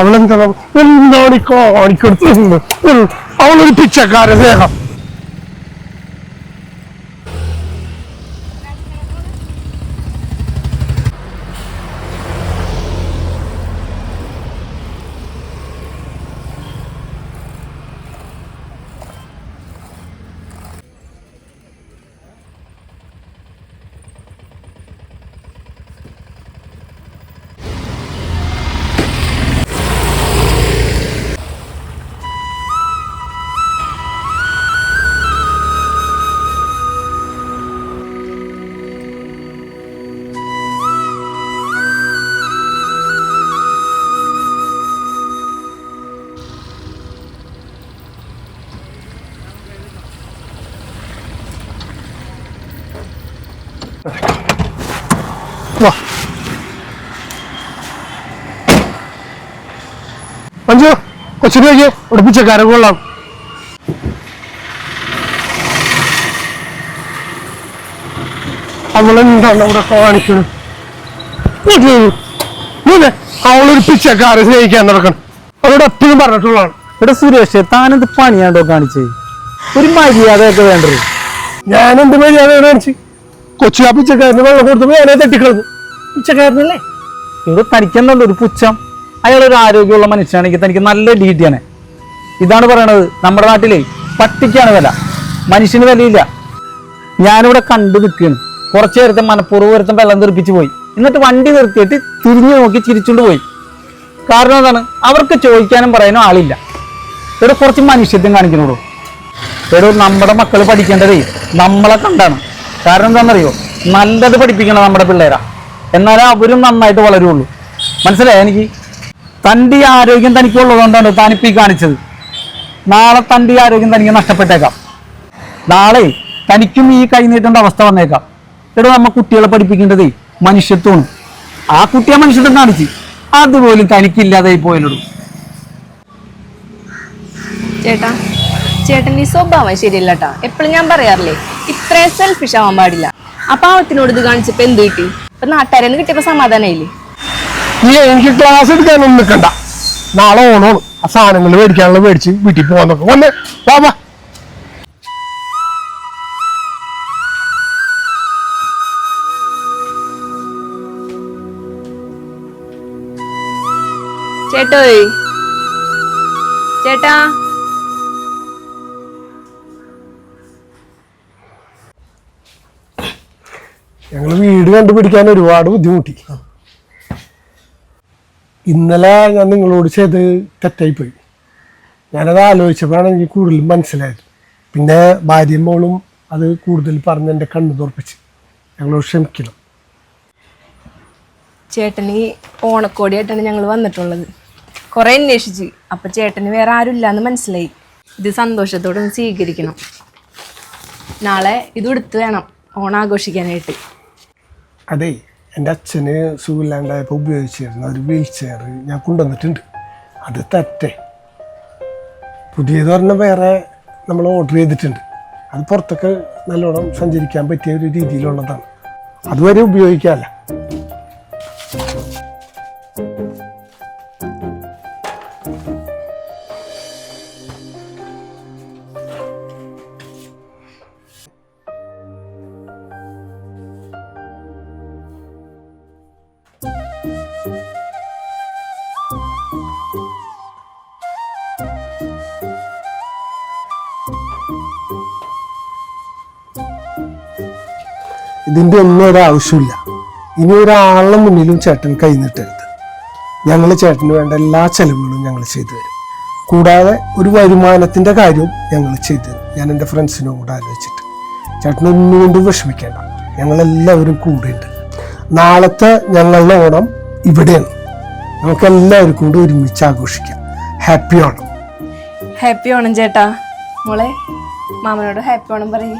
എന്താണ് കാണിക്കെടുത്ത് അവളൊരു പിച്ചക്കാരൻ സ്നേഹം. മഞ്ജു കൊച്ചിനെ ഇവിടെ പിച്ചക്കാരൻ കൊള്ളാം. അവളെന്താണ് അവിടെ കാണിക്കുന്നത്? അവളൊരു പിച്ചക്കാരെ സ്നേഹിക്കാൻ നടക്കണം. അവരോട് എപ്പോഴും പറഞ്ഞിട്ടുള്ളതാണ്. ഇവിടെ സുരേഷ് താനെന്ത് പണിയാണ്ടോ കാണിച്ചേ? ഒരു മര്യാദയൊക്കെ വേണ്ടത്. ഞാനെന്ത് മര്യാദ കാണിച്ച്? കൊച്ചു ആ പിച്ചക്കാരന് വെള്ളം കൊടുത്തപ്പോ ഞാനേ തട്ടിക്കളഞ്ഞു. പിച്ചക്കാരനല്ലേ? ഇവിടെ തനിക്കെന്നുള്ള ഒരു പുച്ഛം. അയാളൊരു ആരോഗ്യമുള്ള മനുഷ്യനാണെങ്കിൽ തനിക്ക് നല്ല ഡീറ്റിയാണ്. ഇതാണ് പറയണത്, നമ്മുടെ നാട്ടിലെ പട്ടിക്കാണ് വില, മനുഷ്യന് വിലയില്ല. ഞാനിവിടെ കണ്ടു നിൽക്കുകയാണ്. കുറച്ചു നേരത്തെ മനഃപൂർവ്വം ഒരുത്തം വെള്ളം തെറിപ്പിച്ച് പോയി. എന്നിട്ട് വണ്ടി നിർത്തിയിട്ട് തിരിഞ്ഞു നോക്കി ചിരിച്ചുകൊണ്ട് പോയി. കാരണം എന്താണ്? അവർക്ക് ചോദിക്കാനും പറയാനും ആളില്ല. ഇവിടെ കുറച്ച് മനുഷ്യത്വം കാണിക്കണുള്ളൂ. ഇവിടെ നമ്മുടെ മക്കൾ പഠിക്കേണ്ടതേ നമ്മളെ കണ്ടാണ്. കാരണം എന്താണെന്നറിയോ? നല്ലത് പഠിപ്പിക്കണം നമ്മുടെ പിള്ളേരാ, എന്നാലേ അവരും നന്നായിട്ട് വളരുള്ളൂ. മനസ്സിലായോ എനിക്ക്? തൻ്റെ ആരോഗ്യം തനിക്കുള്ളതുകൊണ്ടാണ് താനിപ്പീ കാണിച്ചത്. നാളെ തൻ്റെ ആരോഗ്യം തനിക്ക് നഷ്ടപ്പെട്ടേക്കാം. നാളെ തനിക്കും ഈ കൈ നീട്ടേണ്ട അവസ്ഥ വന്നേക്കാം. ഇവിടെ നമ്മ കുട്ടികളെ പഠിപ്പിക്കേണ്ടതേ മനുഷ്യത്വമാണ്. ആ കുട്ടിയെ മനുഷ്യത്വം കാണിച്ച് അതുപോലും തനിക്കില്ലാതായി പോയല്ലോ. ചേട്ടാ, ചേട്ടൻ ഈ സ്വഭാവം ശരിയല്ല കേട്ടാ. എപ്പോഴും ഞാൻ പറയാറില്ലേ, ഇത്രയും സെൽഫിഷ് ആവാൻ പാടില്ല. ആ പാവത്തിനോട് ഇത് കാണിച്ചപ്പോ എന്ത് കിട്ടി? ഇപ്പൊ നാട്ടുകാരെന്ന് കിട്ടിയപ്പോ സമാധാനമായില്ലേ? എനിക്ക് ക്ലാസ് എടുക്കാനൊന്നും നിൽക്കണ്ട. നാളെ ഓണമാണ്. ആ സാധനങ്ങൾ മേടിക്കാനുള്ള മേടിച്ച് വീട്ടിൽ പോകാന്നൊക്കെ വന്ന് വാ. ചേട്ടോയ്, ചേട്ടാ, ഞങ്ങള് വീട് കണ്ടുപിടിക്കാൻ ഒരുപാട് ബുദ്ധിമുട്ടി. ഇന്നലെ ഞാൻ നിങ്ങളോട് ചെയ്ത് തെറ്റായിപ്പോയി. ഞാനത് ആലോചിച്ചപ്പോഴാണ് എനിക്ക് കൂടുതൽ മനസ്സിലായത്. പിന്നെ ഭാര്യയും മോളും അത് കൂടുതൽ പറഞ്ഞ് എൻ്റെ കണ്ണു തുറപ്പിച്ച്. ഞങ്ങളോട് ക്ഷമിക്കണം. ചേട്ടന് ഓണക്കോടിയായിട്ടാണ് ഞങ്ങൾ വന്നിട്ടുള്ളത്. കുറെ അന്വേഷിച്ച്, അപ്പൊ ചേട്ടന് വേറെ ആരും ഇല്ലാന്ന് മനസ്സിലായി. ഇത് സന്തോഷത്തോടെ സ്വീകരിക്കണം. നാളെ ഇത് എടുത്ത് വേണം ഓണാഘോഷിക്കാനായിട്ട്. അതെ, എൻ്റെ അച്ഛന് സുഖമില്ലാണ്ടായപ്പോൾ ഉപയോഗിച്ചിരുന്ന ഒരു വീൽ ചെയർ ഞാൻ കൊണ്ടുവന്നിട്ടുണ്ട്. അത് തെറ്റേ. പുതിയത് പറഞ്ഞാൽ വേറെ നമ്മൾ ഓർഡർ ചെയ്തിട്ടുണ്ട്. അത് പുറത്തൊക്കെ നല്ലോണം സഞ്ചരിക്കാൻ പറ്റിയ ഒരു രീതിയിലുള്ളതാണ്. അതുവരെ ഉപയോഗിക്കാമല്ല. ഇതിൻ്റെ ഒന്നും ഒരാവശ്യമില്ല. ഇനി ഒരാളുടെ മുന്നിലും ചേട്ടൻ കൈ നീട്ടരുത്. ഞങ്ങൾ ചേട്ടന് വേണ്ട എല്ലാ ചെലവുകളും ഞങ്ങൾ ചെയ്തു തരും. കൂടാതെ ഒരു വരുമാനത്തിൻ്റെ കാര്യവും ഞങ്ങൾ ചെയ്തു തരും. ഞാൻ എൻ്റെ ഫ്രണ്ട്സിനും കൂടെ ആലോചിച്ചിട്ട്. ചേട്ടനൊന്നും കൊണ്ടും വിഷമിക്കേണ്ട. ഞങ്ങളെല്ലാവരും കൂടെയുണ്ട്. നാളത്തെ ഞങ്ങളുടെ ഓണം ഇവിടെയാണ്. നമുക്കെല്ലാവർക്കും കൂടി ഒരുമിച്ച് ആഘോഷിക്കാം. ഹാപ്പി ഓണം. ഹാപ്പി ഓണം ചേട്ടാ. മോളെ, മാമനോട് ഹാപ്പി ഓണം പറയേ.